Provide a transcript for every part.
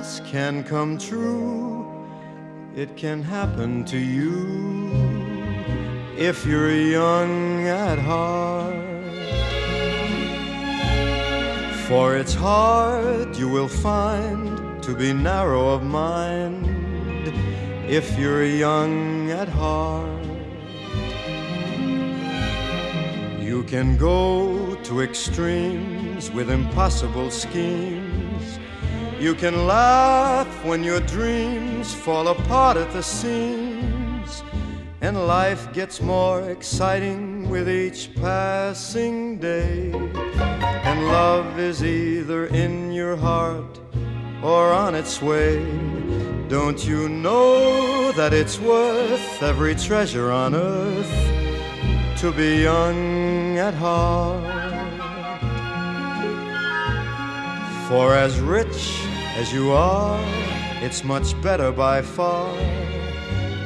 dreams can come true. It can happen to you if you're young at heart. For it's hard, you will find, to be narrow of mind if you're young at heart. You can go to extremes with impossible schemes. You can laugh when your dreams fall apart at the seams, and life gets more exciting with each passing day. And love is either in your heart or on its way. Don't you know that it's worth every treasure on earth to be young at heart? For as rich as you are, it's much better by far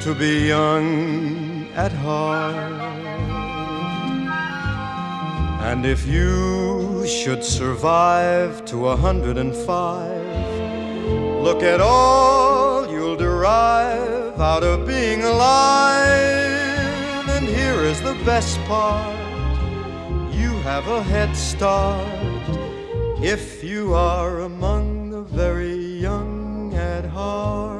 to be young at heart. And if you should survive to 105, look at all you'll derive out of being alive. And here is the best part: you have a head start if you are among the very young at heart.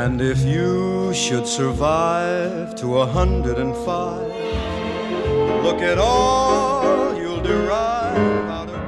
And if you should survive to 105, look at all you'll derive out of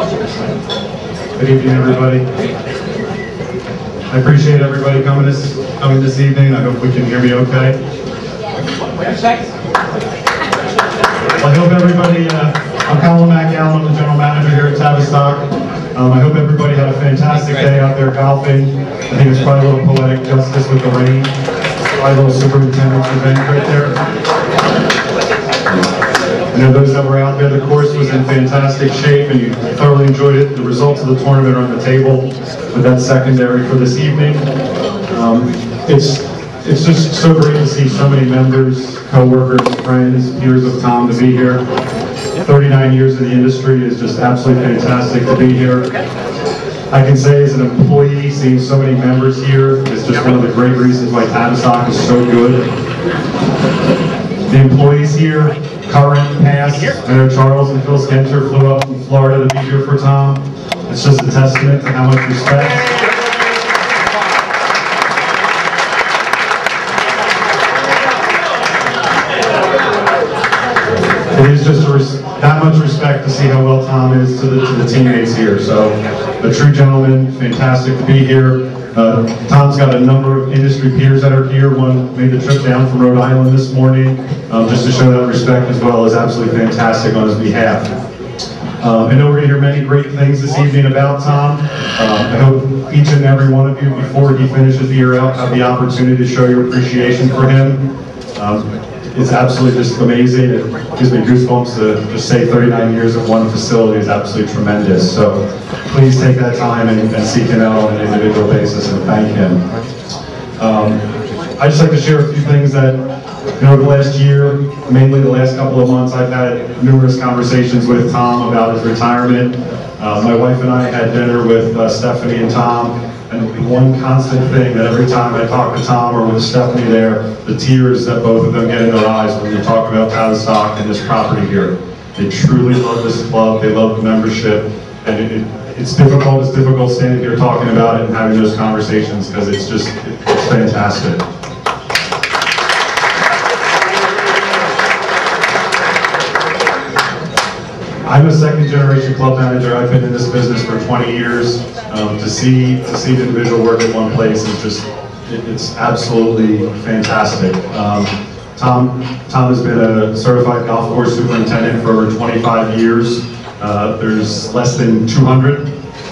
Good evening, everybody. I appreciate everybody coming this evening. I hope we can hear me okay. Well, I hope everybody, I'm Colin McAllen, I'm the general manager here at Tavistock. I hope everybody had a fantastic day out there golfing. I think it's probably a little poetic justice with the rain. Probably a little superintendent's event right there. I know those that were out there, the course was in fantastic shape and you thoroughly enjoyed it. The results of the tournament are on the table, but that's secondary for this evening. It's just so great to see so many members, co-workers, friends, peers of Tom to be here. 39 years in the industry is just absolutely fantastic to be here. I can say as an employee, seeing so many members here is just one of the great reasons why Tavistock is so good. The employees here, current, past, I know Charles and Phil Skenter flew up from Florida to be here for Tom. It's just a testament to how much respect. It is just that much respect to see how well Tom is to the teammates here. So, a true gentleman, fantastic to be here. Tom's got a number of industry peers that are here. One made the trip down from Rhode Island this morning just to show that respect as well. Is absolutely fantastic on his behalf. I know we're going to hear many great things this evening about Tom. I hope each and every one of you, before he finishes the year out, have the opportunity to show your appreciation for him. It's absolutely just amazing. It gives me goosebumps to just say 39 years at one facility is absolutely tremendous. So please take that time and seek him out on an individual basis and thank him. I'd just like to share a few things that, over the last year, mainly the last couple of months, I've had numerous conversations with Tom about his retirement. My wife and I had dinner with Stephanie and Tom. And one constant thing that every time I talk to Tom or with Stephanie there, the tears that both of them get in their eyes when you talk about Tavistock and this property here. They truly love this club, they love the membership, and it's difficult standing here talking about it and having those conversations because it's fantastic. I'm a second generation club manager. I've been in this business for 20 years. To see the individual work at one place is just, it's absolutely fantastic. Tom has been a certified golf course superintendent for over 25 years. There's less than 200,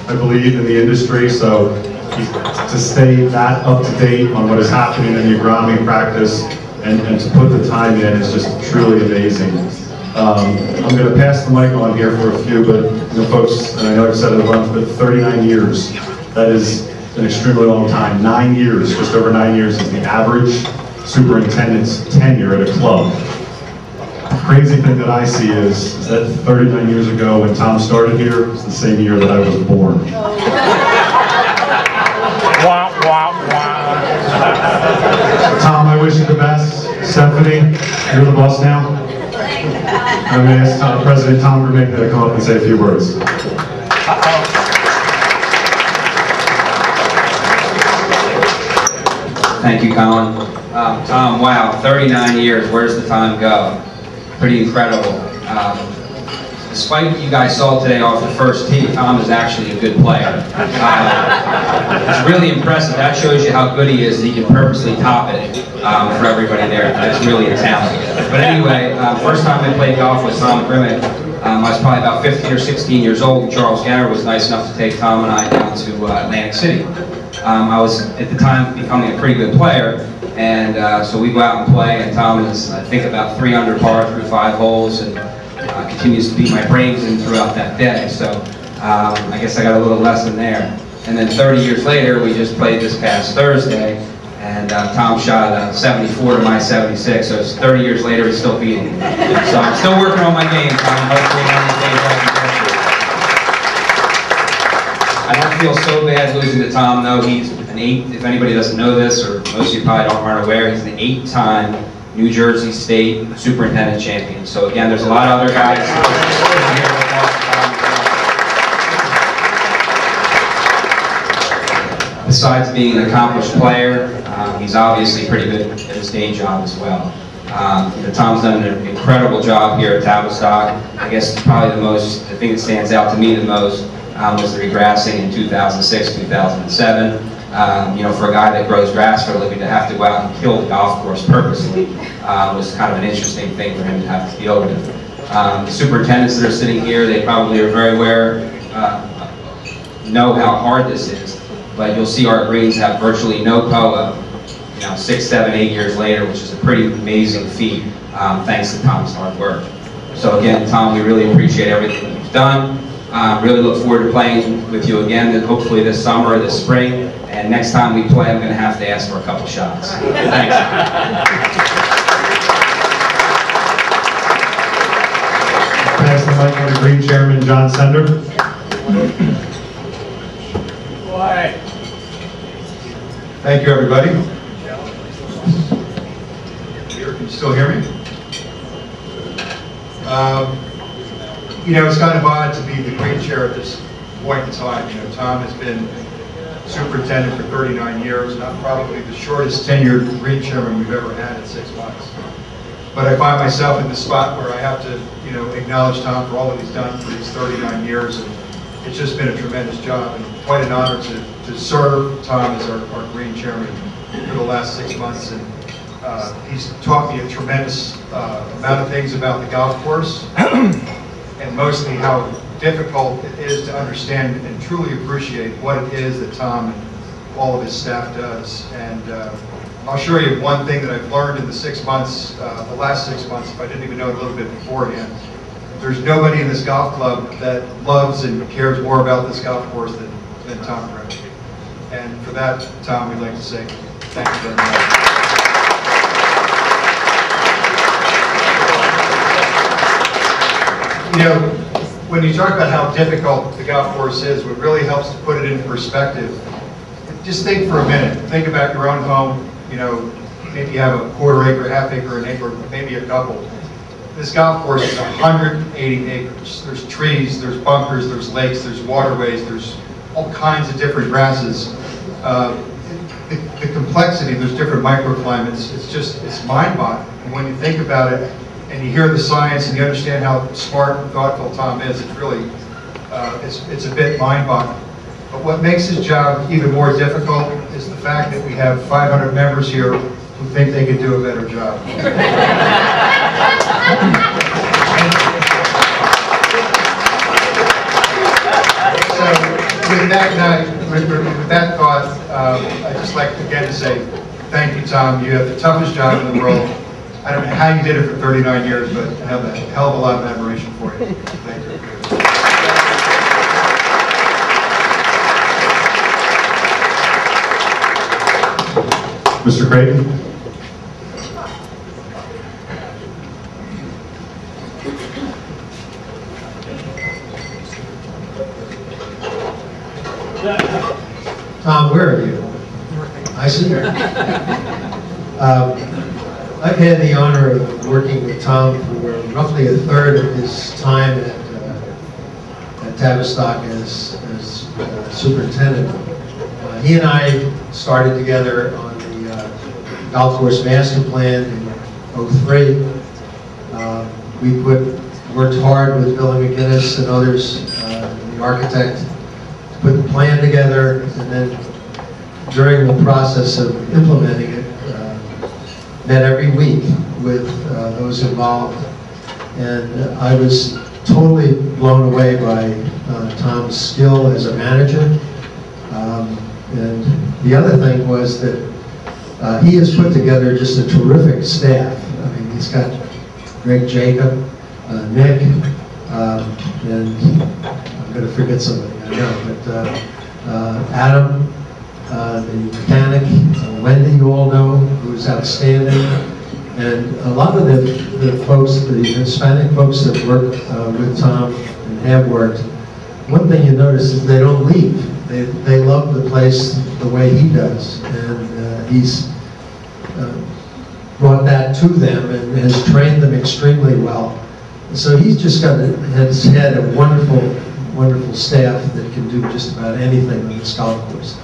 I believe, in the industry, so to stay that up to date on what is happening in the agronomy practice and to put the time in is just truly amazing. I'm going to pass the mic on here for a few, but folks, and I know I've said it a bunch, but 39 years, that is an extremely long time. 9 years, just over 9 years is the average superintendent's tenure at a club. The crazy thing that I see is that 39 years ago when Tom started here, it's the same year that I was born. Tom, I wish you the best. Stephanie, you're the boss now. I'm going to ask President Tom Grimac to come up and say a few words. Thank you, Colin. Tom, wow, 39 years, where does the time go? Pretty incredible. Despite what you guys saw today off the first tee, Tom is actually a good player. It's really impressive. That shows you how good he is. He can purposely top it for everybody there. That's really a talent. But anyway, first time I played golf with Tom Grimac, I was probably about 15 or 16 years old, and Charles Ganner was nice enough to take Tom and I down to Atlantic City. I was, at the time, becoming a pretty good player, and so we go out and play, and Tom is, I think, about 3 under par through 5 holes, and continues to beat my brains in throughout that day. So I guess I got a little lesson there. And then 30 years later, we just played this past Thursday, and Tom shot a 74 to my 76. So it's 30 years later, he's still beating me. So I'm still working on my game, Tom. Hopefully one of these days I can get you. I don't feel so bad losing to Tom, though. He's an 8. If anybody doesn't know this, or most of you probably aren't aware, he's an 8-time New Jersey State Superintendent Champion. So again, there's a lot of other guys here. Besides being an accomplished player, he's obviously pretty good at his day job as well. Tom's done an incredible job here at Tavistock. I guess probably the thing that stands out to me the most was the regrassing in 2006, 2007. For a guy that grows grass for a living to have to go out and kill the golf course purposely was kind of an interesting thing for him to have to deal with. The superintendents that are sitting here, they probably are very aware, know how hard this is, but you'll see our greens have virtually no POA, 6, 7, 8 years later, which is a pretty amazing feat, thanks to Tom's hard work. So again, Tom, we really appreciate everything that you've done. Really look forward to playing with you again, hopefully this summer or this spring. And next time we play, I'm going to have to ask for a couple shots. Thanks. Pass the mic to the Green Chairman, John Sender. Thank you, everybody. Can you still hear me? It's kind of odd to be the Green Chair at this point in time. Tom has been superintendent for 39 years, not probably the shortest tenured Green Chairman we've ever had in 6 months. But I find myself in the spot where I have to, acknowledge Tom for all that he's done for these 39 years, and it's just been a tremendous job, and quite an honor to serve Tom as our Green Chairman for the last 6 months. And he's taught me a tremendous amount of things about the golf course, and mostly how difficult it is to understand and truly appreciate what it is that Tom and all of his staff does. And I'll show you one thing that I've learned in the 6 months, the last 6 months, if I didn't even know it a little bit beforehand. There's nobody in this golf club that loves and cares more about this golf course than Tom Grimac. And for that, Tom, we'd like to say thank you very much. When you talk about how difficult the golf course is, what really helps to put it in perspective, just think for a minute. Think about your own home. Maybe you have a quarter acre, half acre, an acre, maybe a couple. This golf course is 180 acres. There's trees, there's bunkers, there's lakes, there's waterways, there's all kinds of different grasses. The complexity, there's different microclimates, it's mind-boggling. And when you think about it, and you hear the science and you understand how smart and thoughtful Tom is, it's really, it's a bit mind-boggling. But what makes his job even more difficult is the fact that we have 500 members here who think they could do a better job. So with that thought, I'd just like again to say thank you, Tom. You have the toughest job in the world. I don't know how you did it for 39 years, but I have a hell of a lot of admiration for you. Thank you. Mr. Creighton. Tom, where are you? I see you. I've had the honor of working with Tom for roughly a third of his time at Tavistock as superintendent. He and I started together on the golf course master plan in '03. We worked hard with Billy McGinnis and others, the architect, to put the plan together, and then during the process of implementing it, met every week with those involved. And I was totally blown away by Tom's skill as a manager. And the other thing was that he has put together just a terrific staff. I mean, he's got Greg Jacob, Nick, and I'm going to forget somebody, I know, but Adam, the mechanic, Wendy, you all know, who's outstanding, and a lot of the folks, the Hispanic folks that work with Tom and have worked, one thing you notice is they don't leave. They love the place the way he does, and he's brought that to them and has trained them extremely well. So he's just has had a wonderful staff that can do just about anything on this golf course.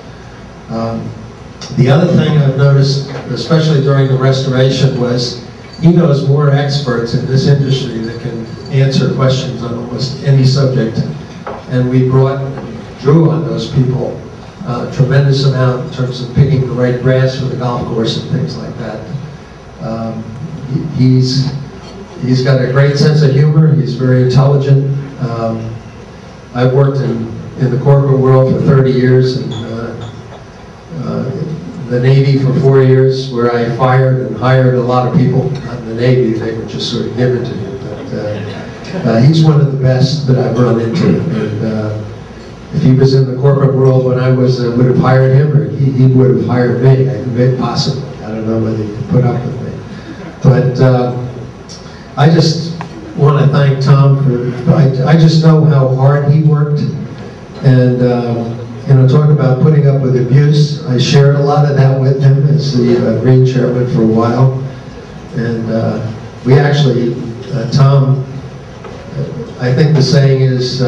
The other thing I've noticed, especially during the restoration, was he knows more experts in this industry that can answer questions on almost any subject. And we drew on those people a tremendous amount in terms of picking the right grass for the golf course and things like that. He's got a great sense of humor. He's very intelligent. I've worked in the corporate world for 30 years and the Navy for 4 years, where I fired and hired a lot of people. Not in the Navy, they were just sort of given to me. But he's one of the best that I've run into. And if he was in the corporate world when I would have hired him, or he would have hired me, possibly. I don't know whether he could put up with me. But I just want to thank Tom for, I just know how hard he worked. And you know, talk about putting up with abuse. I shared a lot of that with him as the Green Chairman for a while. And we actually, Tom, I think the saying is,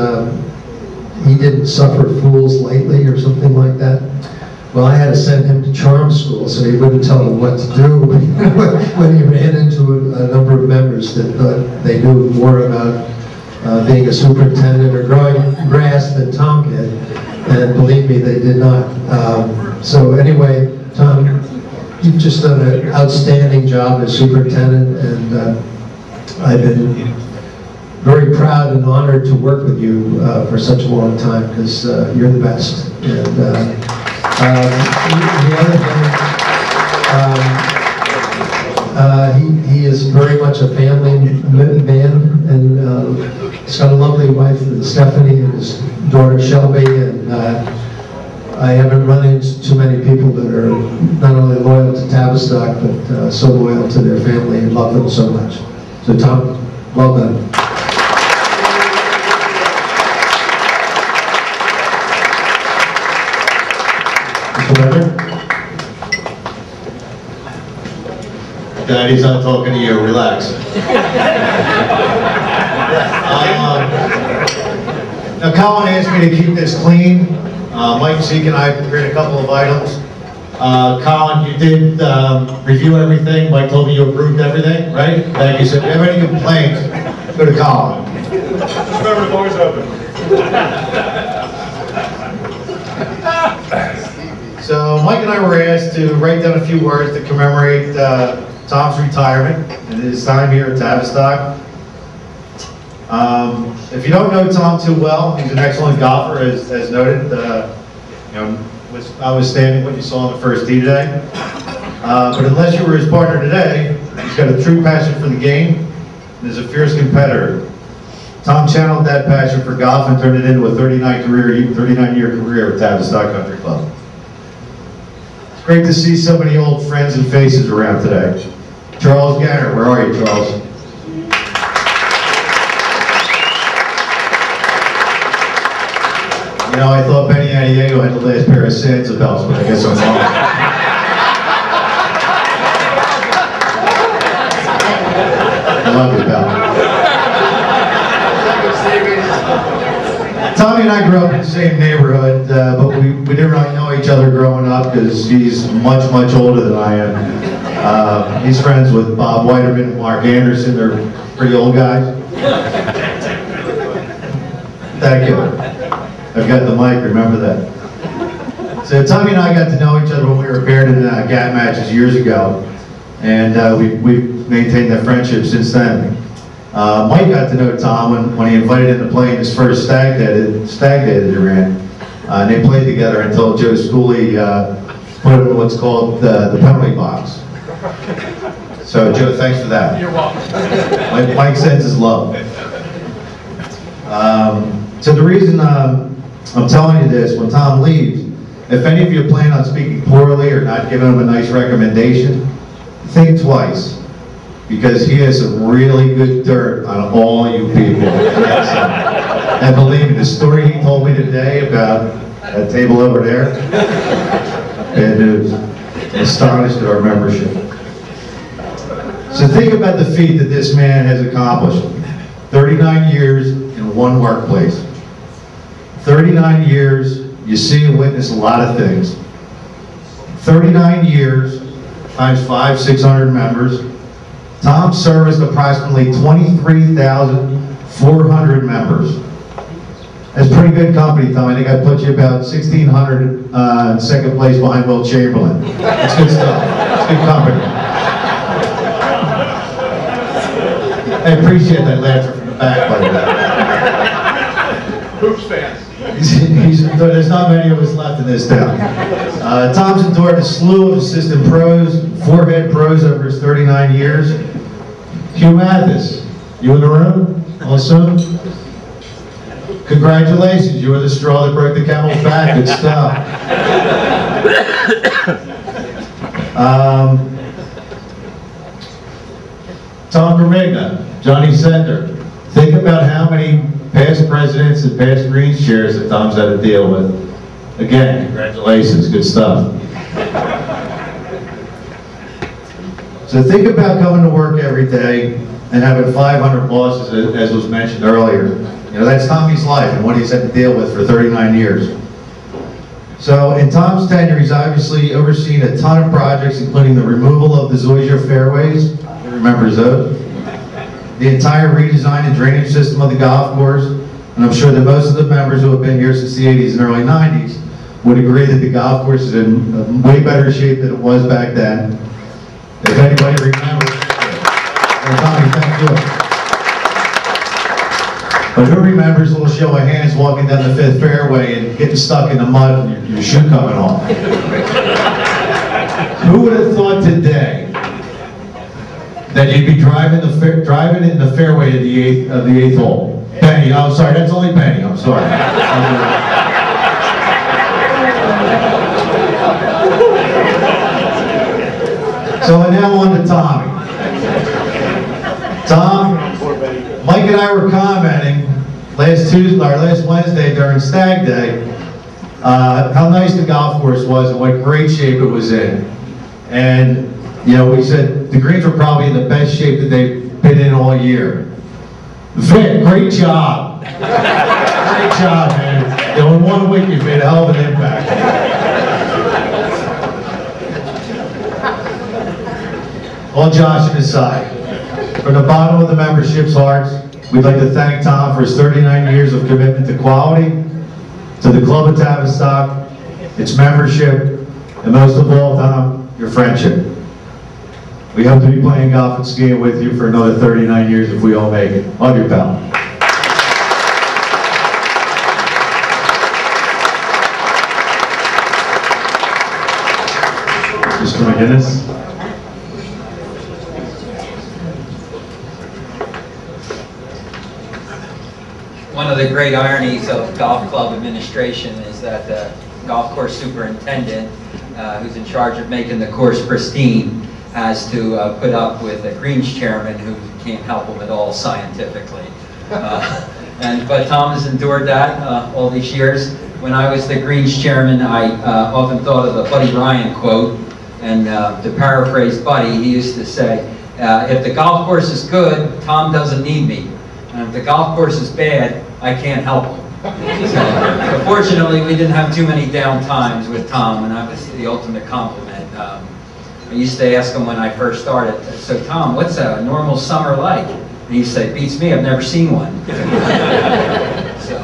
he didn't suffer fools lately or something like that. Well, I had to send him to charm school so he wouldn't tell them what to do when he ran into a number of members that thought they knew more about being a superintendent or growing grass than Tom did. And believe me, they did not. So anyway, Tom, you've just done an outstanding job as superintendent, and I've been very proud and honored to work with you for such a long time, because you're the best. And the other thing, he is very much a family man, and he's got a lovely wife, Stephanie, and his daughter Shelby, and I haven't run into too many people that are not only loyal to Tavistock, but so loyal to their family and love them so much. So Tom, well done. Daddy's not talking to you, relax. Now Colin asked me to keep this clean. Mike Zeke and I prepared a couple of items. Colin, you did review everything. Mike told me you approved everything, right? Thank you. So if you have any complaints, go to Colin. Just remember the door's open. So Mike and I were asked to write down a few words to commemorate Tom's retirement and his time here at Tavistock. If you don't know Tom too well, he's an excellent golfer, as noted. You know, notwithstanding what you saw on the first tee today. But unless you were his partner today, he's got a true passion for the game and is a fierce competitor. Tom channeled that passion for golf and turned it into a 39-year career at Tavistock Country Club. It's great to see so many old friends and faces around today. Charles Ganner, where are you, Charles? You know, I thought Benny Adiego had the last pair of Sansa belts, but I guess I'm wrong. I love you, pal. Tommy and I grew up in the same neighborhood, but we didn't really know each other growing up because he's much, much older than I am. He's friends with Bob Whiterman and Mark Anderson. They're pretty old guys. Thank you. I've got the mic, remember that. So Tommy and I got to know each other when we were paired in GAT matches years ago, and we've maintained that friendship since then. Mike got to know Tom when he invited him to play in his first stag day that he ran. And they played together until Joe Schooley put him in what's called the penalty box. So Joe, thanks for that. You're welcome. Mike sends his love. So the reason I'm telling you this, when Tom leaves, if any of you plan on speaking poorly or not giving him a nice recommendation, think twice, because he has some really good dirt on all you people. And believe me, the story he told me today about that table over there, bad news, astonished at our membership. So think about the feat that this man has accomplished. 39 years in one workplace. 39 years, you see and witness a lot of things. 39 years times 500-600 members, Tom serviced approximately 23,400 members. That's pretty good company, Tom. I think I put you about 1,600 in second place behind Will Chamberlain. That's good stuff. It's good company. I appreciate that laughter from the back, by the way. Hoops fans. There's not many of us left in this town. Tom's endured a slew of assistant pros, 4 head pros over his 39 years. Hugh Mathis, you in the room? I'll assume? Congratulations, you were the straw that broke the camel's back. Good stuff. Tom Grimac, Johnny Sender. Think about how many past presidents and past Greens chairs that Tom's had to deal with. Again, congratulations, good stuff. So think about coming to work every day and having 500 bosses, as was mentioned earlier. You know, that's Tommy's life and what he's had to deal with for 39 years. So in Tom's tenure, he's obviously overseen a ton of projects, including the removal of the Zoysia fairways. He remembers those. The entire redesign and drainage system of the golf course. And I'm sure that most of the members who have been here since the 80s and early 90s would agree that the golf course is in way better shape than it was back then. If anybody remembers, well, Tommy, thank you. But who remembers a little show of hands walking down the 5th fairway and getting stuck in the mud and your shoe coming off? Who would have thought today that you'd be driving in the fairway of the eighth hole? Penny, I'm sorry, that's only Penny, I'm sorry. So now on to Tommy. Tom, Mike and I were commenting last Wednesday during Stag Day, how nice the golf course was and what great shape it was in. And, you know, we said the greens were probably in the best shape that they've been in all year. Vic, great job. Great job, man. You know, in 1 week you've made a hell of an impact. All joshing aside, from the bottom of the membership's hearts, we'd like to thank Tom for his 39 years of commitment to quality, to the Club of Tavistock, its membership, and most of all, Tom, your friendship. We hope to be playing golf and skiing with you for another 39 years if we all make it. Love you, pal. Mr. McGinnis. One of the great ironies of golf club administration is that the golf course superintendent, who's in charge of making the course pristine, has to put up with a Greens chairman who can't help him at all scientifically. But Tom has endured that all these years. When I was the Greens chairman, I often thought of the Buddy Ryan quote, and to paraphrase Buddy, he used to say, if the golf course is good, Tom doesn't need me. And if the golf course is bad, I can't help him. So, fortunately, we didn't have too many down times with Tom, and that was the ultimate compliment. I used to ask him when I first started, so Tom, what's a normal summer like? And he'd say, beats me, I've never seen one. So,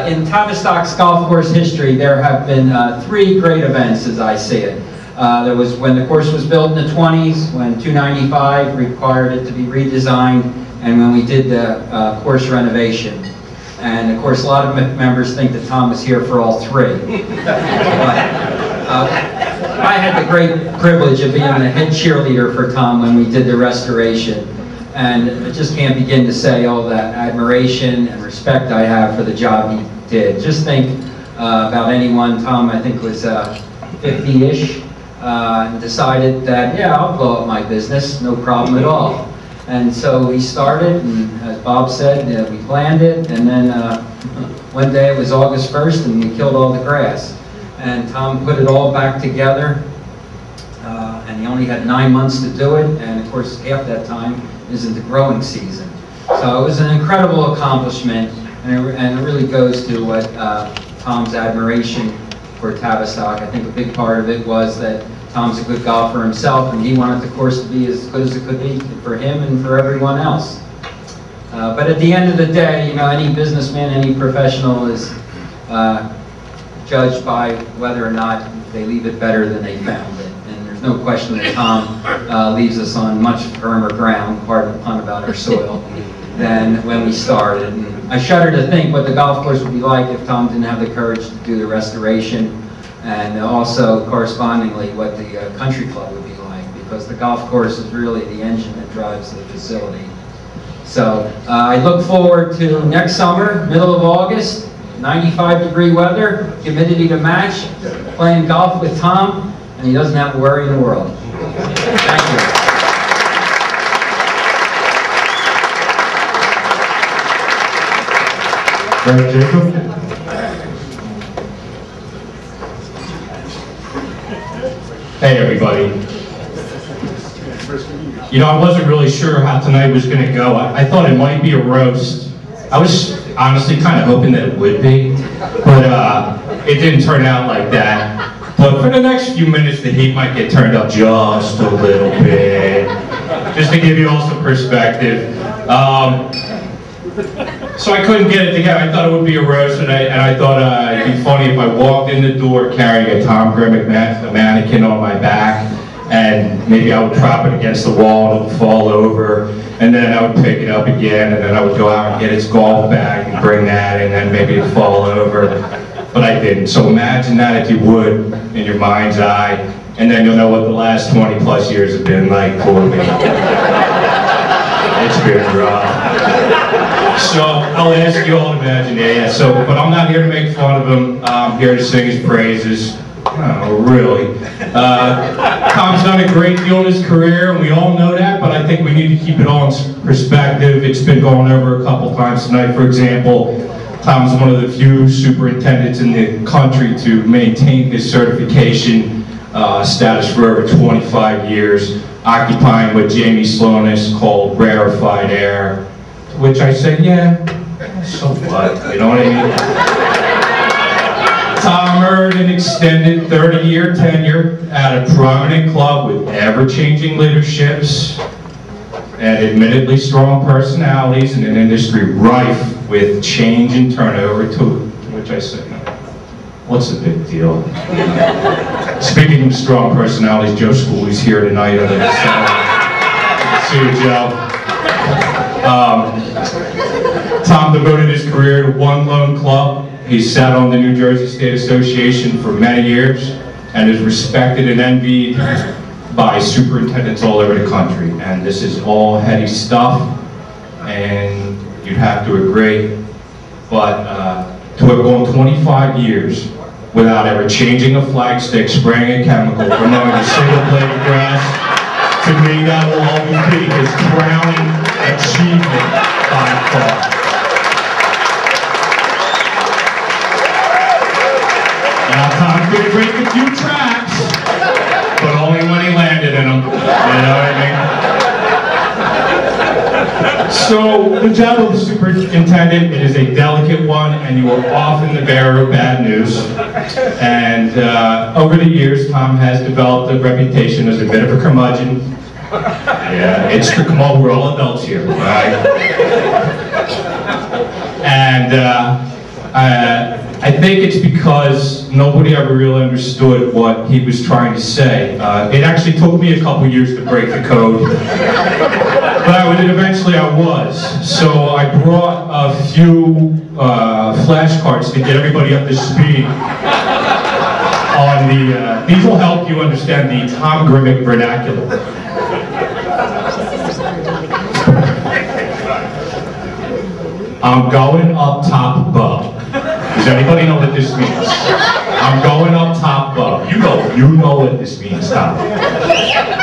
in Tavistock's golf course history, there have been 3 great events as I see it. There was when the course was built in the 20s, when 295 required it to be redesigned, and when we did the course renovation. And of course, a lot of members think that Tom was here for all 3. I had the great privilege of being the head cheerleader for Tom when we did the restoration. And I just can't begin to say all that admiration and respect I have for the job he did. Just think about anyone, Tom I think was 50-ish, and decided that, yeah, I'll blow up my business, no problem at all. And so we started, and as Bob said, we planned it, and then one day it was August 1st, and we killed all the grass. And Tom put it all back together, and he only had 9 months to do it, and of course half that time is in the growing season. So it was an incredible accomplishment, and it really goes to what Tom's admiration for Tavistock. I think a big part of it was that Tom's a good golfer himself, and he wanted the course to be as good as it could be for him and for everyone else. But at the end of the day, you know, any businessman, any professional is judged by whether or not they leave it better than they found it. And there's no question that Tom leaves us on much firmer ground, pardon the pun about our soil, than when we started. And I shudder to think what the golf course would be like if Tom didn't have the courage to do the restoration, and also correspondingly what the country club would be like, because the golf course is really the engine that drives the facility. So I look forward to next summer, middle of August, 95-degree weather, humidity to match, playing golf with Tom, and he doesn't have a worry in the world. Thank you. Greg Jacob. Hey everybody. You know, I wasn't really sure how tonight was going to go. I thought it might be a roast. I was honestly kind of hoping that it would be, but it didn't turn out like that. But for the next few minutes, the heat might get turned up just a little bit, just to give you all some perspective. So I couldn't get it together. I thought it would be a roast, and I thought it'd be funny if I walked in the door carrying a Tom Grimac mannequin on my back, and maybe I would prop it against the wall and it would fall over, and then I would pick it up again, and then I would go out and get its golf bag and bring that, and then maybe it'd fall over. But I didn't. So imagine that, if you would, in your mind's eye, and then you'll know what the last 20 plus years have been like for me. It's been rough. So I'll ask you all to imagine, yeah. So, but I'm not here to make fun of him. I'm here to sing his praises. Oh, really? Tom's done a great deal in his career, and we all know that, but I think we need to keep it all in perspective. It's been gone over a couple times tonight. For example, Tom's one of the few superintendents in the country to maintain his certification status for over 25 years, occupying what Jamie Sloan has called rarefied air, to which I say, yeah, so what? You know what I mean? Tom earned an extended 30-year tenure at a prominent club with ever-changing leaderships and admittedly strong personalities in an industry rife with change and turnover, to which I say, what's the big deal? Speaking of strong personalities, Joe Schooley's here tonight. See you, Joe. Tom devoted his career to one lone club. He sat on the New Jersey State Association for many years and is respected and envied by superintendents all over the country. And this is all heady stuff, and you'd have to agree. But to have gone 25 years without ever changing a flagstick, spraying a chemical, promoting a single blade of grass, to me that will always be his crowning achievement by far. Now, Tom's going to break a few tracks, but only when he landed in them. You know what I mean? So, the job of the superintendent, it is a delicate one, and you are often the bearer of bad news. And over the years, Tom has developed a reputation as a bit of a curmudgeon. Yeah, it's the come on, we're all adults here, right? And I think it's because nobody ever really understood what he was trying to say. It actually took me a couple years to break the code, but eventually I was. So I brought a few flashcards to get everybody up to speed on the, these will help you understand the Tom Grimac vernacular. I'm going up top bow. Does anybody know what this means? I'm going up top bow. You know what this means, Tom.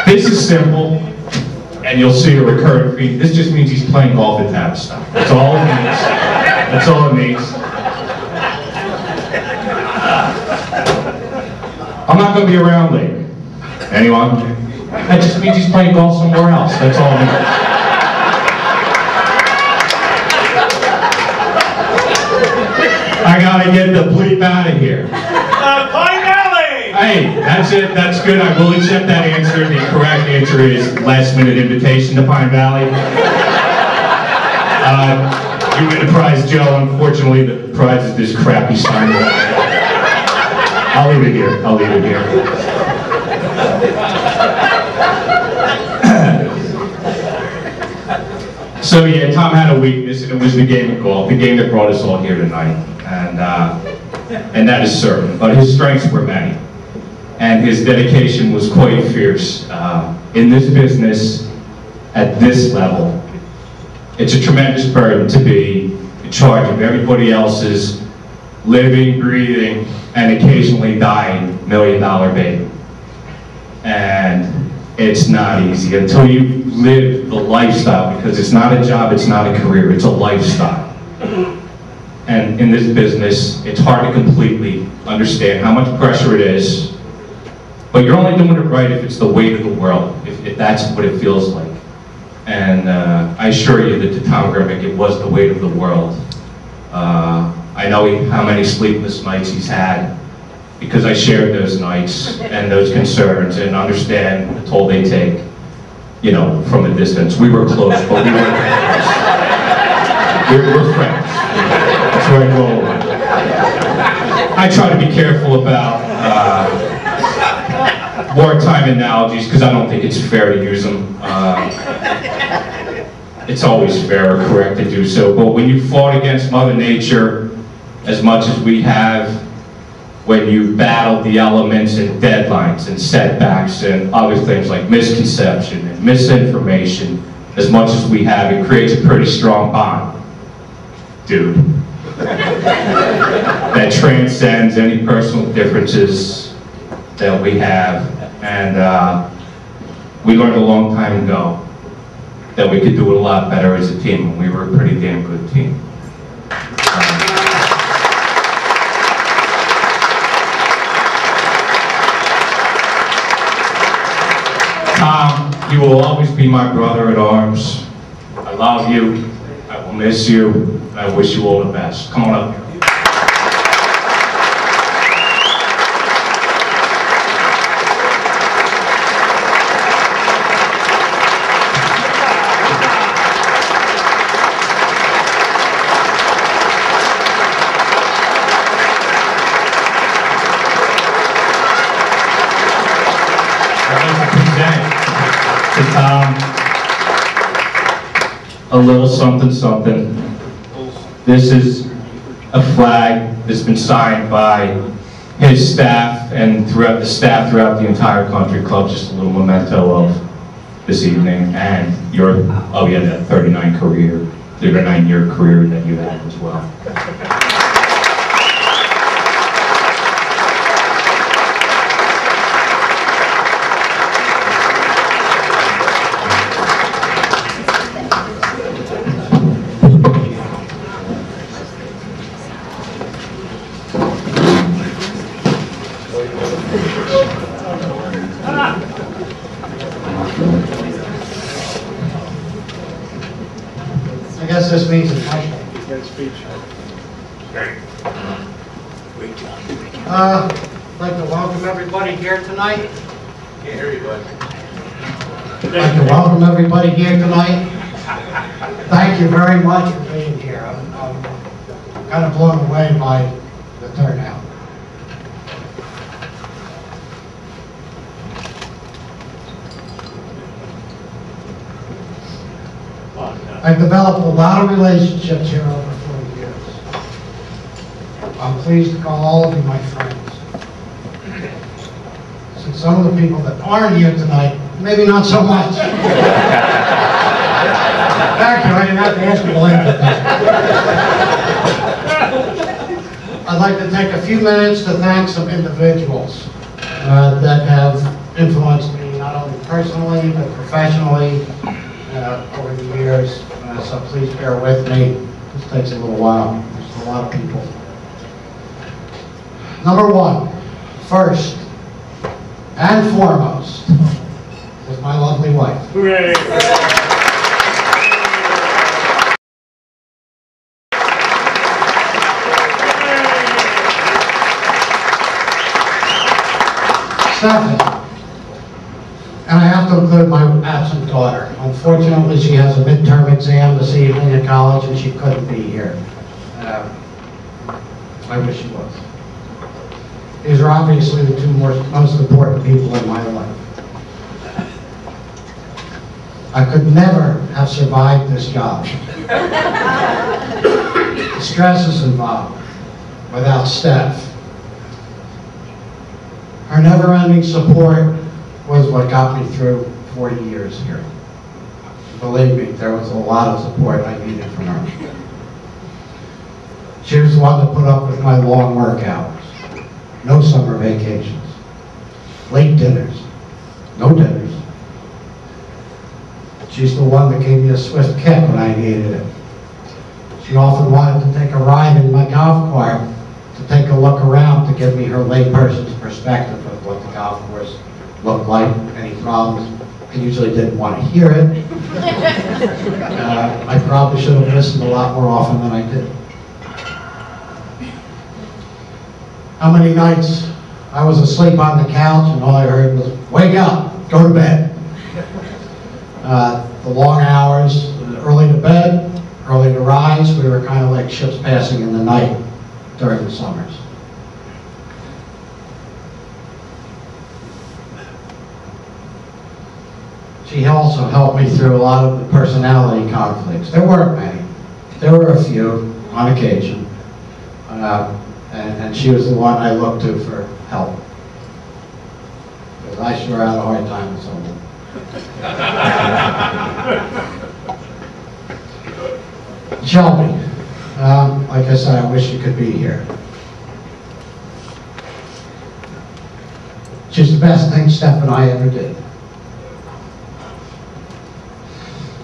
This is simple, and you'll see a recurring theme. This just means he's playing golf at Tavistock. That's all it means. That's all it means. I'm not going to be around later. Anyone? That just means he's playing golf somewhere else. That's all it means. I gotta get the bleep out of here. Pine Valley! Hey, that's That's it. That's good. I will accept that answer. The correct answer is last-minute invitation to Pine Valley. You win the prize, Joe. Unfortunately, the prize is this crappy sign. I'll leave it here. I'll leave it here. So yeah, Tom had a weakness, and it was the game of golf, the game that brought us all here tonight, and that is certain. But his strengths were many, and his dedication was quite fierce. In this business, at this level, it's a tremendous burden to be in charge of everybody else's living, breathing, and occasionally dying $1 million baby. And it's not easy until you live the lifestyle, because it's not a job, it's not a career, it's a lifestyle. And in this business, it's hard to completely understand how much pressure it is, but you're only doing it right if it's the weight of the world, if that's what it feels like. And I assure you that to Tom Grimac, it was the weight of the world. I know how many sleepless nights he's had, because I shared those nights and those concerns and understand the toll they take, you know, from a distance. We were close, but we weren't friends. We're friends. That's where I go away. I try to be careful about wartime analogies, because I don't think it's fair to use them. It's always fair or correct to do so, but when you fought against Mother Nature as much as we have, when you battled the elements and deadlines and setbacks and other things like misconception and misinformation, as much as we have, it creates a pretty strong bond, dude. That transcends any personal differences that we have. And we learned a long time ago that we could do it a lot better as a team, and we were a pretty damn good team. Tom, you will always be my brother at arms. I love you, I will miss you, and I wish you all the best. Come on up here. A little something something. This is a flag that's been signed by his staff and throughout the entire country club. Just a little memento of this evening and your, oh yeah, that 39-year career that you had as well. I guess this means it's my Good speech. I'd like to welcome everybody here tonight. Can't hear you, bud. I'd like to welcome everybody here tonight. Thank you very much for being here. I'm kind of blown away by the turnout. I've developed a lot of relationships here over 40 years. I'm pleased to call all of you my friends. Since some of the people that aren't here tonight, maybe not so much. Thank you, I didn't have to ask you to believe it. I'd like to take a few minutes to thank some individuals that have influenced me not only personally but professionally over the years. So please bear with me. This takes a little while. There's a lot of people. Number one, first and foremost, is my lovely wife. Hooray! Stephanie. And I have to include my absent daughter. Unfortunately, she has a midterm exam this evening at college and she couldn't be here. I wish she was. These are obviously the two most important people in my life. I could never have survived this job. The stresses involved without Steph. Her never-ending support was what got me through 40 years here. Believe me, there was a lot of support I needed from her. She was the one that put up with my long work hours, no summer vacations, late dinners, no dinners. She's the one that gave me a swift kick when I needed it. She often wanted to take a ride in my golf cart to take a look around to give me her layperson's perspective of what the golf course looked like, any problems. I usually didn't want to hear it. I probably should have listened a lot more often than I did. How many nights I was asleep on the couch and all I heard was, wake up, go to bed. The long hours, early to bed, early to rise, we were kind of like ships passing in the night during the summers. She also helped me through a lot of the personality conflicts. There weren't many. There were a few on occasion. And she was the one I looked to for help. Because I sure had a hard time with someone. Shelby, like I said, I wish you could be here. She's the best thing Steph and I ever did.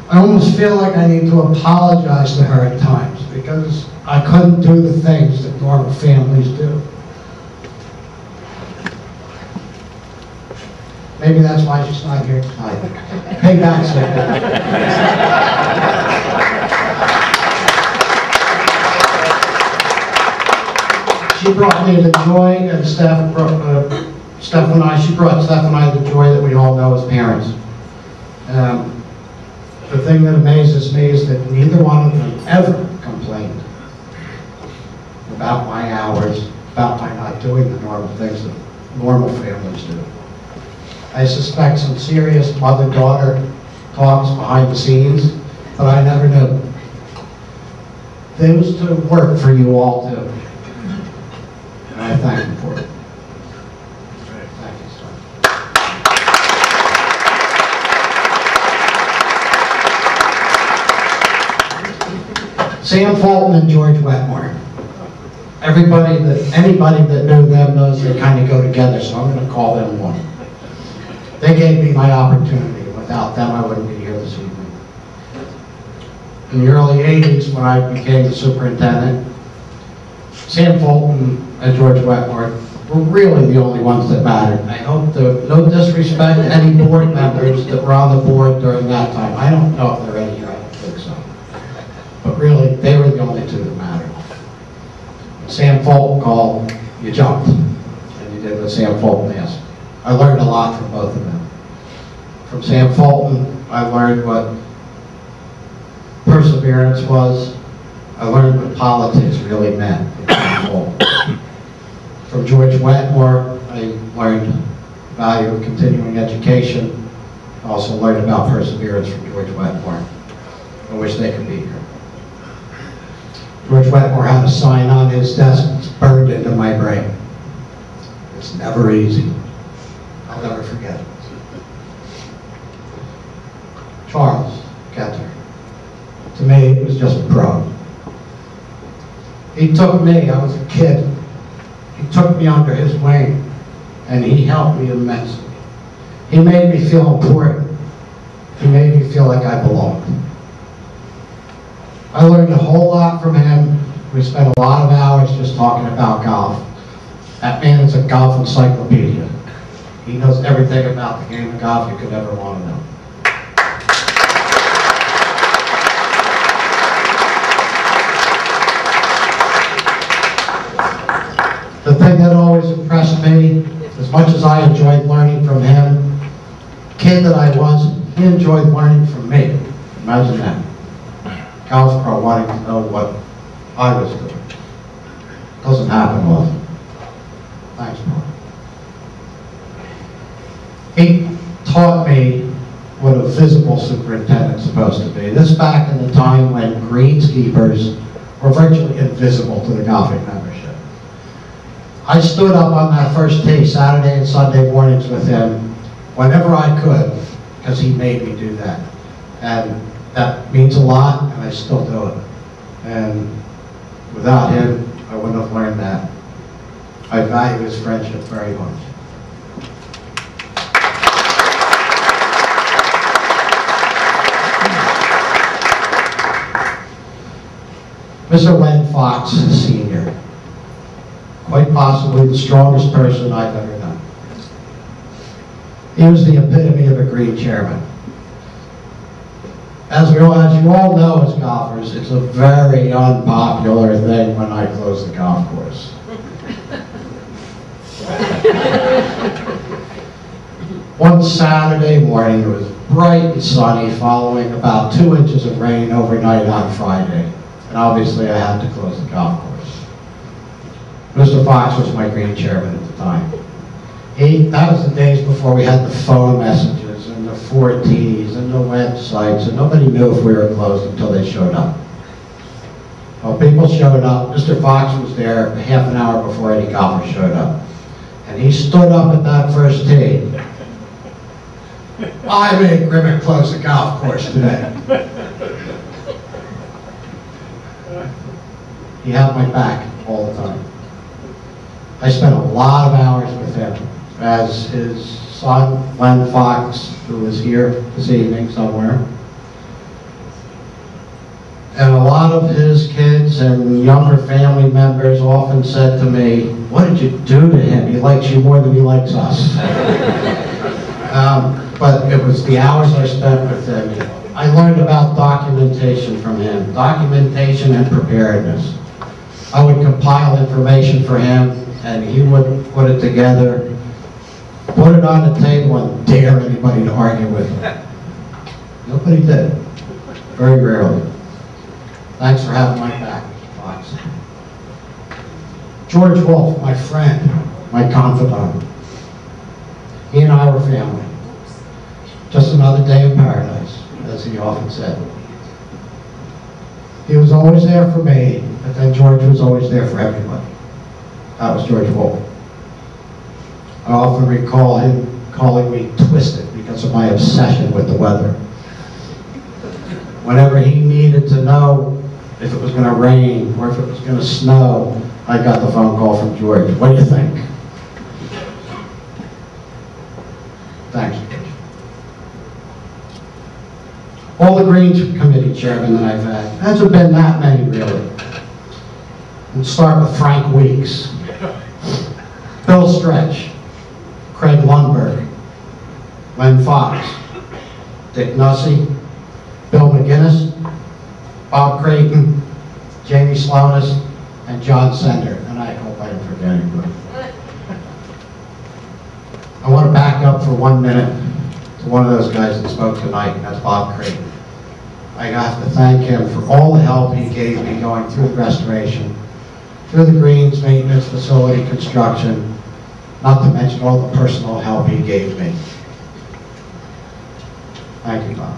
I almost feel like I need to apologize to her at times because I couldn't do the things that normal families do. Maybe that's why she's not here tonight. Hey, back, She brought me the joy, and Steph and I, she brought Steph and I the joy that we all know as parents. The thing that amazes me is that neither one of them ever complained about my hours, about my not doing the normal things that normal families do. I suspect some serious mother-daughter talks behind the scenes, but I never knew. They was to work for you all too. And I thank you for it. Thank you, sir. Sam Fulton and George Wetmore. Anybody that knew them knows they kind of go together, so I'm going to call them one. They gave me my opportunity. Without them, I wouldn't be here this evening. In the early 80s, when I became the superintendent, Sam Fulton and George Wetmore were really the only ones that mattered. I hope no disrespect to any board members that were on the board during that time. I don't know if there are any here, I don't think so. But really, they were the only two that mattered. Sam Fulton called, you jumped, and you did what Sam Fulton asked. I learned a lot from both of them. From Sam Fulton, I learned what perseverance was. I learned what politics really meant from Sam Fulton. From George Wetmore, I learned the value of continuing education. I also learned about perseverance from George Wetmore. I wish they could be here. George Wetmore had a sign on his desk that's burned into my brain. It's never easy. I'll never forget it. Charles Getter. To me, it was just a pro. He took me, I was a kid. He took me under his wing, and he helped me immensely. He made me feel important. He made me feel like I belonged. I learned a whole lot from him. We spent a lot of hours just talking about golf. That man is a golf encyclopedia. He knows everything about the game of golf you could ever want to know. The thing that always impressed me, As much as I enjoyed learning from him, kid that I was, he enjoyed learning from me. Imagine that. Golf pro wanting to know what I was doing. Doesn't happen often. Thanks, Paul. He taught me what a visible superintendent's supposed to be. This back in the time when greenskeepers were virtually invisible to the golfing membership. I stood up on that first tee Saturday and Sunday mornings with him whenever I could, because he made me do that. And that means a lot, and I still do it. And without him, I wouldn't have learned that. I value his friendship very much. Mr. Len Fox, Sr., quite possibly the strongest person I've ever known. He was the epitome of a green chairman. As you all know as golfers, it's a very unpopular thing when I close the golf course. One Saturday morning, it was bright and sunny, following about 2 inches of rain overnight on Friday. And obviously I had to close the golf course. Mr. Fox was my green chairman at the time. That was the days before we had the phone messages and the 4Ts and the websites, and nobody knew if we were closed until they showed up. Well, people showed up. Mr. Fox was there half an hour before any golfer showed up. And he stood up at that first tee. I made Grimac close the golf course today. He had my back all the time. I spent a lot of hours with him as his son, Len Fox, who is here this evening somewhere. And a lot of his kids and younger family members often said to me, "What did you do to him? He likes you more than he likes us." But it was the hours I spent with him. I learned about documentation from him, documentation and preparedness. I would compile information for him, and he would put it together, put it on the table, and dare anybody to argue with him. Nobody did. Very rarely. Thanks for having my back, Mr. Fox. George Wolf, my friend, my confidant. He and I were family. Just another day in paradise, as he often said. He was always there for me, but then George was always there for everybody. That was George Wolf. I often recall him calling me twisted because of my obsession with the weather. Whenever he needed to know if it was going to rain or if it was going to snow, I got the phone call from George. What do you think? Thanks, George. All the Greens Committee chairmen that I've had, hasn't been that many really. We'll start with Frank Weeks, Bill Stretch, Craig Lundberg, Len Fox, Dick Nussey, Bill McGinnis, Bob Creighton, Jamie Slonis, and John Sender. And I hope I didn't forget anybody. I want to back up for 1 minute to one of those guys that spoke tonight, and that's Bob Creighton. I have to thank him for all the help he gave me going through the restoration, through the greens, maintenance, facility, construction, not to mention all the personal help he gave me. Thank you, Bob.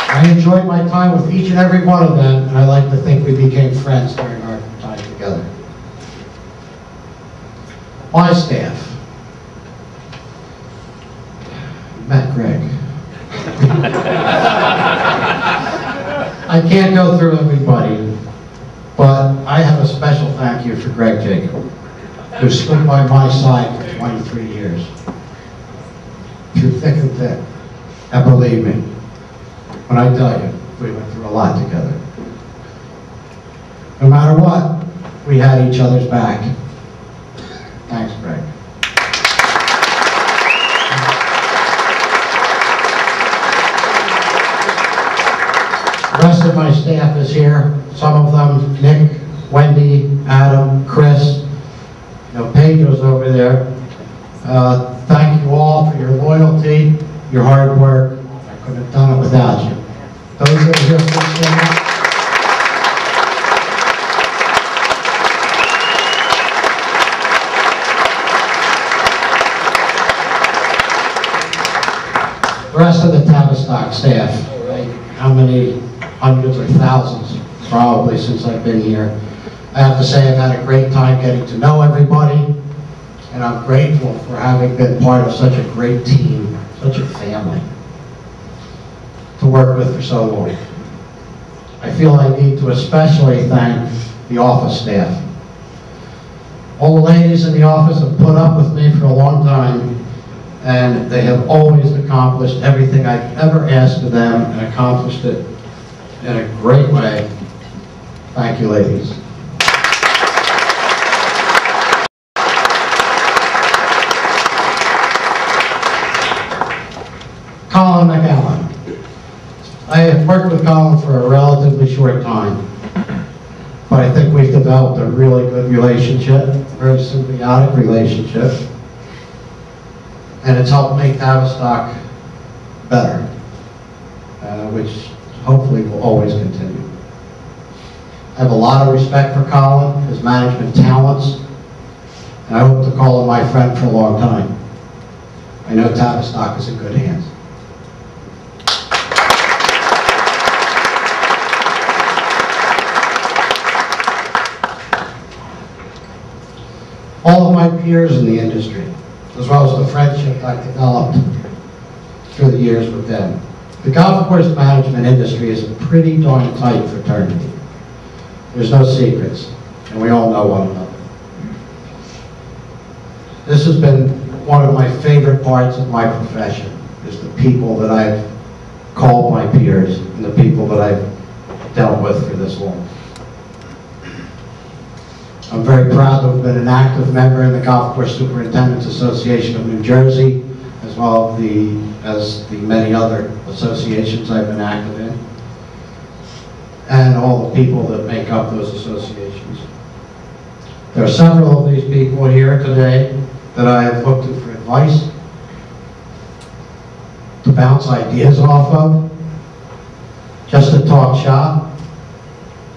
I enjoyed my time with each and every one of them, and I like to think we became friends during our time together. My staff. Met Greg. I can't go through everybody, but I have a special thank you for Greg Jacob, who stood by my side for 23 years, through thick and thin. And believe me, when I tell you, we went through a lot together. No matter what, we had each other's back. Thanks, Greg. The rest of my my staff is here. Some of them, Nick, Wendy, Adam, Chris, Pedro's over there. Thank you all for your loyalty, your hard work. I couldn't have done it without you. Those that are here, please stand up. The rest of the Tavistock staff, right? How many hundreds or thousands, probably, since I've been here. I have to say I've had a great time getting to know everybody, and I'm grateful for having been part of such a great team, such a family, to work with for so long. I feel I need to especially thank the office staff. All the ladies in the office have put up with me for a long time, and they have always accomplished everything I've ever asked of them, and accomplished it in a great way. Thank you, ladies. Colin McAllen. I have worked with Colin for a relatively short time, but I think we've developed a really good relationship, a very symbiotic relationship, and it's helped make Tavistock better, which hopefully will always continue. I have a lot of respect for Colin, his management talents, and I hope to call him my friend for a long time. I know Tavistock is in good hands. All of my peers in the industry, as well as the friendship I've developed through the years with them. The golf course management industry is a pretty darn tight fraternity. There's no secrets, and we all know one another. This has been one of my favorite parts of my profession, is the people that I've called my peers, and the people that I've dealt with for this long. I'm very proud to have been an active member in the Golf Course Superintendents Association of New Jersey, as well as the many other associations I've been active in, and all the people that make up those associations. There are several of these people here today that I have looked to for advice, to bounce ideas off of, just to talk shop,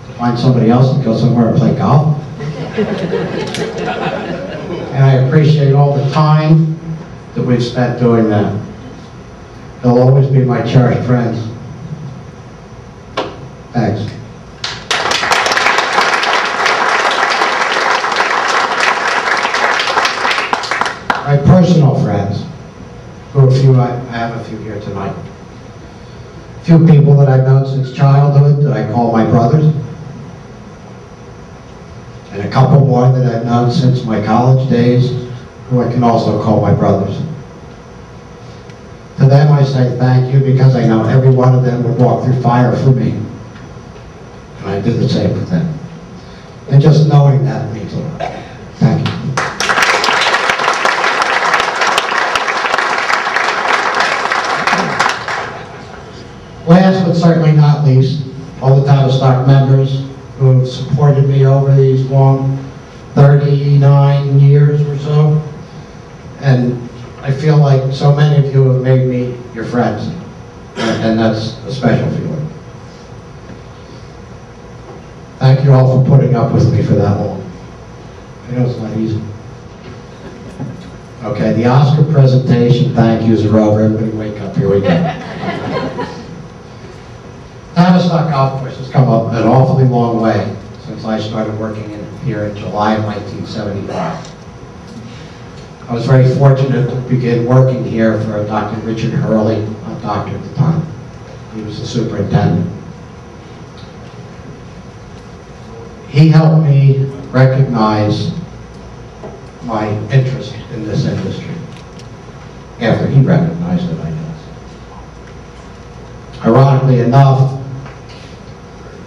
to find somebody else to go somewhere and play golf. And I appreciate all the time that we've spent doing that. They'll always be my cherished friends. Thanks. My personal friends, I have a few here tonight. A few people that I've known since childhood that I call my brothers. And a couple more that I've known since my college days, who I can also call my brothers. To them I say thank you, because I know every one of them would walk through fire for me. And I do the same for them. And just knowing that means a lot. Thank you. Last but certainly not least, all the Tavistock members who have supported me over these long 39 years or so. And I feel like so many of you have made me your friends. And that's a special feeling. Thank you all for putting up with me for that long. I know it's not easy. Okay, the Oscar presentation thank yous are over. Everybody wake up, here we go. Tavistock Golf Course has come up an awfully long way since I started working here in July of 1975. I was very fortunate to begin working here for Dr. Richard Hurley, a doctor at the time. He was the superintendent. He helped me recognize my interest in this industry after he recognized it, I guess. Ironically enough,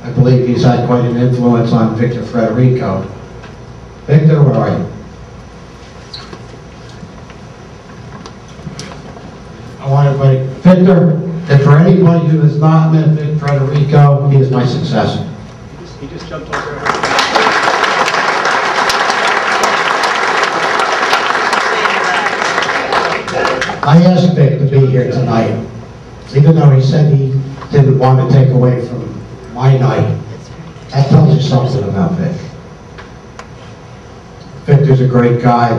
I believe he's had quite an influence on Victor Federico. Victor, where are you? I want everybody, Victor And for anybody who has not met Vic Federico, he is my successor. He just jumped over. I asked Vic to be here tonight, even though he said he didn't want to take away from my night. That tells you something about Vic. Victor's a great guy,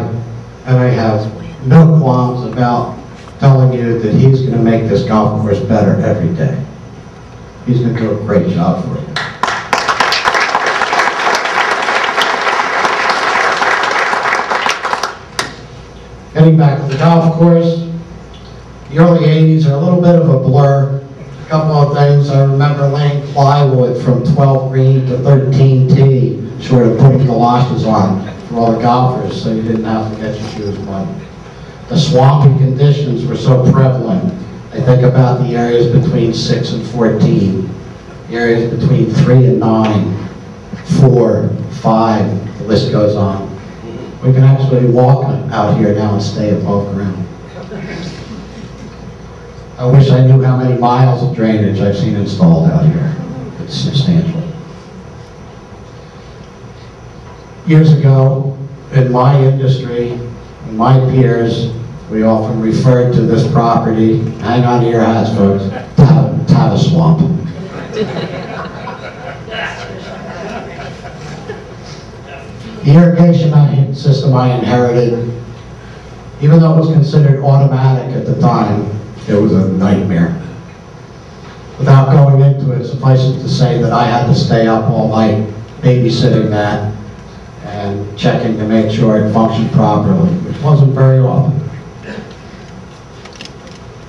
and I have no qualms about telling you that he's going to make this golf course better every day. He's going to do a great job for you. Getting back to the golf course, the early 80s are a little bit of a blur. A couple of things, I remember laying plywood from 12 green to 13 tee, short of putting galoshes on for all the golfers so you didn't have to get your shoes muddy. The swampy conditions were so prevalent. I think about the areas between 6 and 14, the areas between 3 and 9, 4, 5, the list goes on. We can actually walk out here now and stay above ground. I wish I knew how many miles of drainage I've seen installed out here. It's substantial. Years ago, in my industry, and my peers, we often referred to this property, hang on to your hats folks, Tava Swamp. The irrigation system I inherited, even though it was considered automatic at the time, it was a nightmare. Without going into it, suffice it to say that I had to stay up all night babysitting that and checking to make sure it functioned properly, which wasn't very often.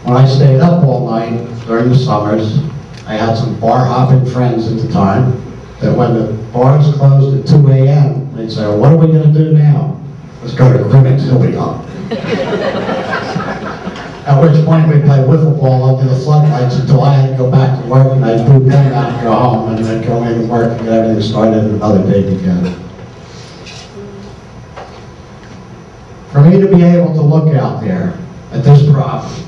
When I stayed up all night during the summers, I had some bar hopping friends at the time that when the bars closed at 2 a.m., they'd say, well, what are we going to do now? Let's go to Grimac Retirement. At which point we played wiffle ball under the floodlights until I had to go back to work, and I'd boot them out and go home, and then go in and work and get everything started and another day began. For me to be able to look out there at this property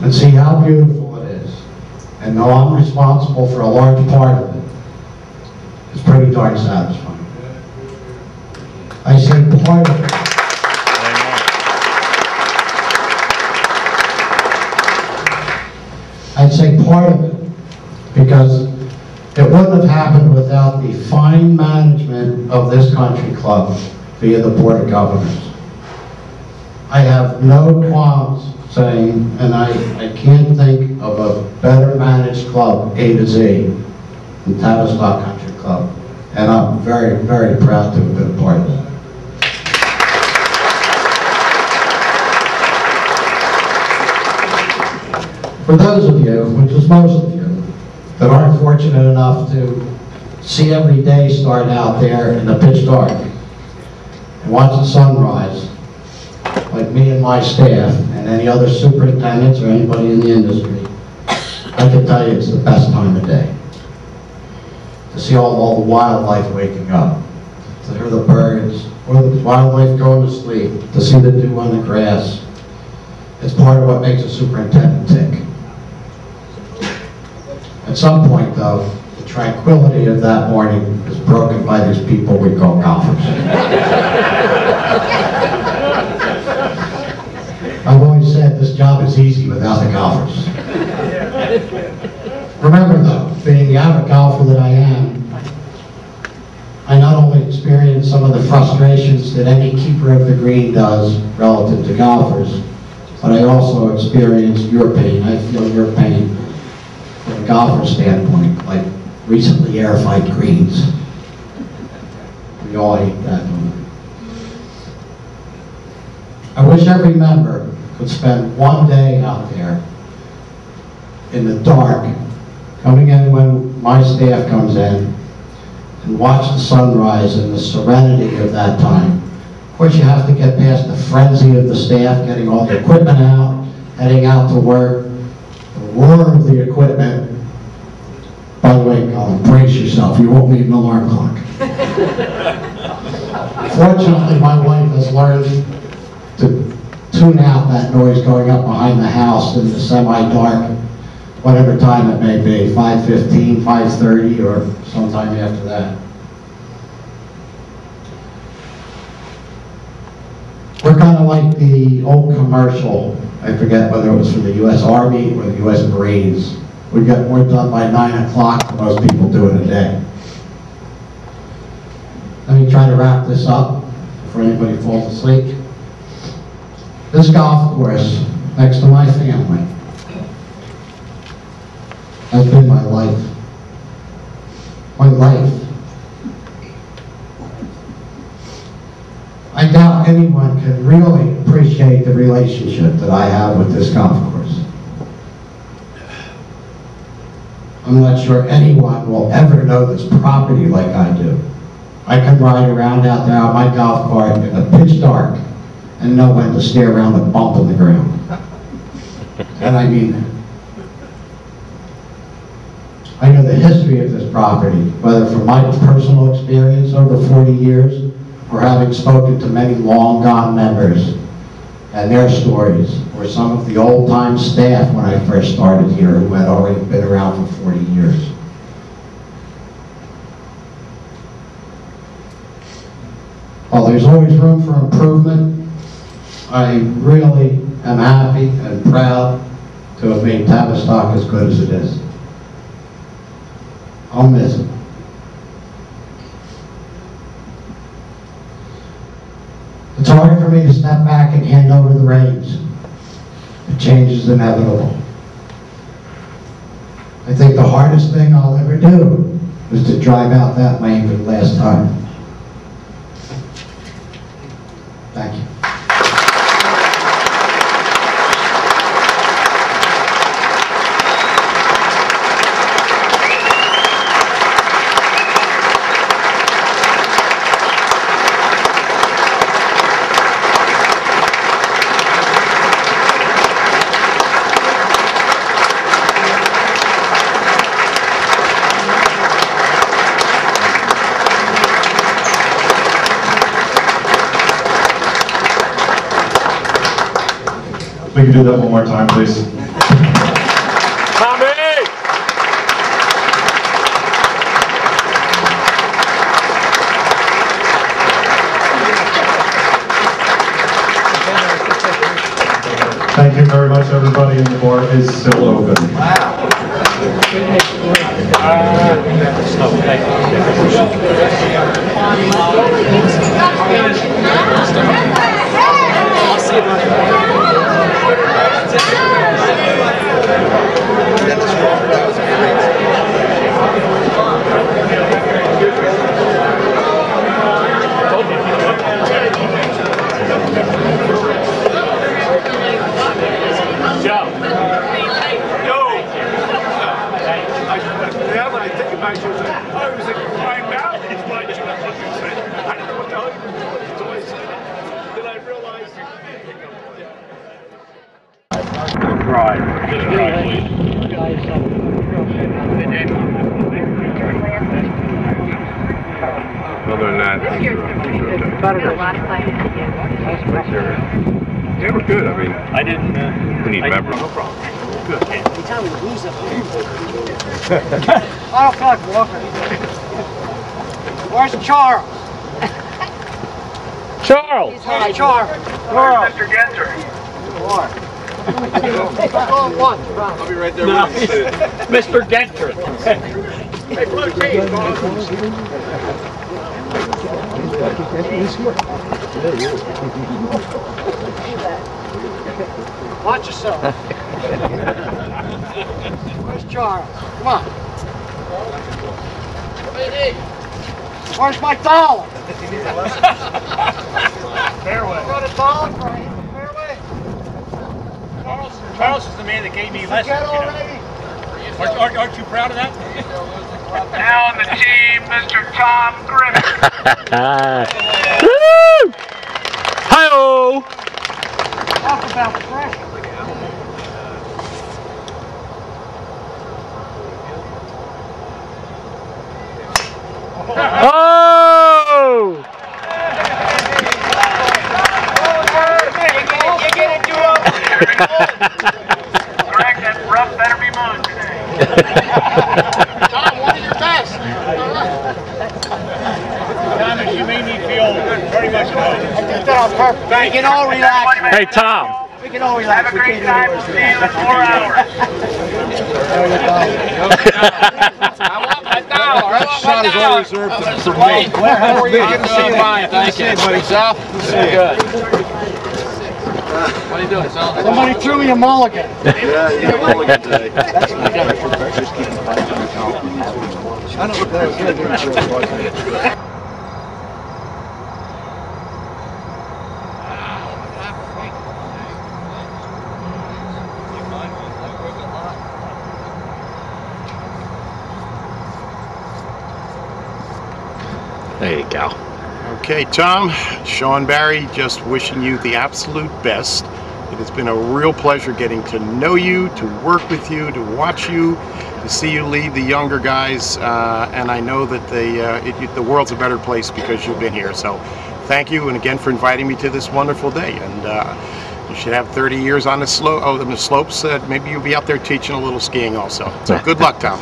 and see how beautiful it is, and know I'm responsible for a large part of it, is pretty darn satisfying. I say part of it. I'd say part of it, because it wouldn't have happened without the fine management of this country club via the Board of Governors. I have no qualms saying, and I can't think of a better managed club, A to Z, than Tavistock Country Club. And I'm very, very proud to have been a part of that. For those of you, which is most of you, that aren't fortunate enough to see every day start out there in the pitch dark and watch the sunrise, like me and my staff and any other superintendents or anybody in the industry, I can tell you it's the best time of day. To see all the wildlife waking up, to hear the birds, or the wildlife going to sleep, to see the dew on the grass. It's part of what makes a superintendent tick. At some point, though, the tranquility of that morning is broken by these people we call golfers. I've always said this job is easy without the golfers. Remember, though, being the avid golfer that I am, I not only experience some of the frustrations that any keeper of the green does relative to golfers, but I also experience your pain. I feel your pain from a golfer standpoint, like recently air fight greens. We all hate that, don't we? I wish every member could spend one day out there in the dark, coming in when my staff comes in, and watch the sunrise and the serenity of that time. Of course, you have to get past the frenzy of the staff, getting all the equipment out, heading out to work, the roar of the equipment. By the way, Colin, brace yourself, you won't need an alarm clock. Fortunately, my wife has learned to tune out that noise going up behind the house in the semi-dark whatever time it may be, 5:15, 5:30, or sometime after that. We're kind of like the old commercial, I forget whether it was from the U.S. Army or the U.S. Marines. We got more done by 9 o'clock than most people do in a day. Let me try to wrap this up before anybody falls asleep. This golf course, next to my family, has been my life. My life. I doubt anyone can really appreciate the relationship that I have with this golf course. I'm not sure anyone will ever know this property like I do. I can ride around out there on my golf cart in the pitch dark and know when to stare around the bump in the ground. And I mean that. I know the history of this property, whether from my personal experience over 40 years, or having spoken to many long-gone members and their stories, or some of the old-time staff when I first started here who had already been around for 40 years. While there's always room for improvement, I really am happy and proud to have made Tavistock as good as it is. I'll miss it. It's hard for me to step back and hand over the reins. The change is inevitable. I think the hardest thing I'll ever do is to drive out that lane for the last time. Thank you. We can do that one more time, please. Tommy! Thank you very much, everybody, and the bar is still open. Wow. Other than that, things are they were good. I mean, I didn't. We need members. No problem. Good. I don't feel like walking. Where's Charles? Charles! Where's Charles? Where's Mr. Genter? I'll be right there with you. Mr. Genter. Hey, blue cheese, watch yourself. Where's Charles? Come on. Where's my dollar? Fairway. Got a dollar for him. Fairway. Charles is the man that gave me lessons. Get already. Aren't you proud of that? Now on the team, Mr. Tom Grimac. Woo! Hi-oh! Talk about pressure. Oh! Correct, that rough better be moved today. Tom, one of your best. Thomas, you made me feel very much annoyed. I did that on purpose. We can all relax. Hey, Tom. We can all relax. Have a great time. We'll see you in 4 hours. I want my dollar. I want my dollar. reserved for me. How are you? Good to see you, Ryan. Thank you. buddy. Sal? Good. What are you doing, Sal? Somebody threw me a mulligan. Yeah, you got mulligan today. I don't know what that was going to do. There you go. Okay, Tom, Sean Barry, just wishing you the absolute best. It has been a real pleasure getting to know you, to work with you, to watch you, to see you lead the younger guys, and I know that the world's a better place because you've been here. So thank you, and again for inviting me to this wonderful day. And you should have 30 years on the slopes. Maybe you'll be out there teaching a little skiing also. So good luck, Tom.